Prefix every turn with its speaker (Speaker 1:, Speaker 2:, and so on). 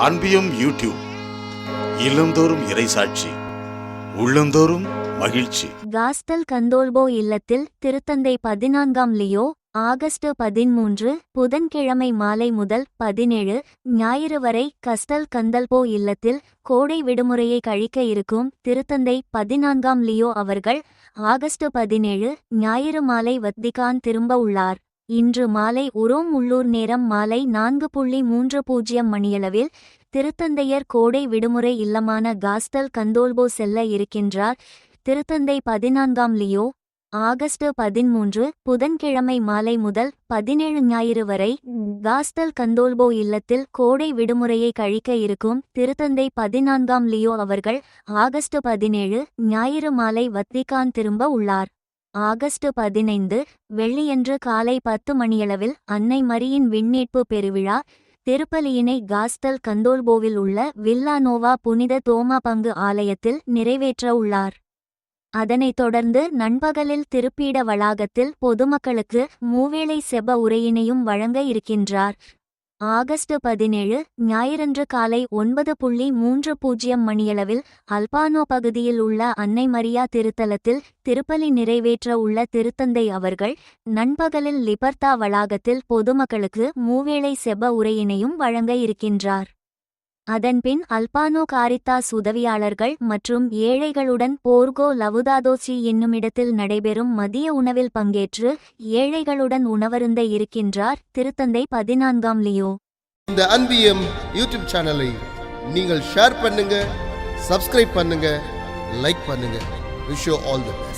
Speaker 1: அன்பியும் YouTube இல்லந்தோறும் இறைசாட்சி உள்ளந்தோறும் மகிழ்ச்சி.
Speaker 2: காஸ்டல் கந்தோல்போ இல்லத்தில் திருத்தந்தை 14ஆம் லியோ ஆகஸ்ட் 13 புதன்கிழமை மாலை முதல் 17 ஞாயிறு வரை கஸ்டல் கந்தல்போ இல்லத்தில் கோடை விடுமுறையை கழிக்க இருக்கும் திருத்தந்தை 14ஆம் லியோ அவர்கள் ஆகஸ்ட் 17 ஞாயிறு மாலை வத்திக்கான் திரும்ப உள்ளார். இன்று மாலை உரோம் உள்ளூர் நேரம் மாலை 4:30 மணியளவில் திருத்தந்தையர் கோடை விடுமுறை இல்லமான காஸ்டல் கந்தோல்போ செல்ல இருக்கின்றார். திருத்தந்தை 14ஆம் லியோ ஆகஸ்ட் 13 புதன்கிழமை மாலை முதல் 17 ஞாயிறு வரை காஸ்டல் கந்தோல்போ இல்லத்தில் கோடை விடுமுறையை கழிக்க இருக்கும் திருத்தந்தை 14ஆம் லியோ அவர்கள் ஆகஸ்ட் 17 ஞாயிறு மாலை வத்திக்கான் திரும்ப உள்ளார். ஆகஸ்ட் 15 வெள்ளியன்று காலை 10 மணியளவில் அன்னை மரியின் விண்ணேற்பு பெருவிழா திருப்பலியினை காஸ்டல் கந்தோல்போவில் உள்ள வில்லா நோவா புனித தோமா பங்கு ஆலயத்தில் நிறைவேற்ற உள்ளார். அதனைத் தொடர்ந்து நண்பகலில் திருப்பீட வளாகத்தில் பொதுமக்களுக்கு மூவேளை செப உரையினையும் வழங்க இருக்கின்றார். ஆகஸ்ட் 17 ஞாயிறன்று காலை 9:30 மணியளவில் அல்பானோ பகுதியில் உள்ள அன்னை மரியா திருத்தலத்தில் திருப்பலி நிறைவேற்ற உள்ள திருத்தந்தை அவர்கள் நண்பகலில் லிபர்தா வளாகத்தில் பொதுமக்களுக்கு மூவேளை செப உரையினையும் வழங்க இருக்கின்றார். அதன்பின் அல்பானோ காரித்தாஸ் உதவியாளர்கள் மற்றும் ஏழைகளுடன் போர்கோ லவுதாதோசி என்னுமிடத்தில் நடைபெறும் மதிய உணவில் பங்கேற்று ஏழைகளுடன் உணவருந்த இருக்கின்றார் திருத்தந்தை 14ஆம் லியோ.
Speaker 3: இந்த அன்பியம் யூடியூப் சேனலை நீங்கள் ஷேர் பண்ணுங்க, சப்ஸ்கிரைப் பண்ணுங்க, லைக் பண்ணுங்க. Wish you all the best.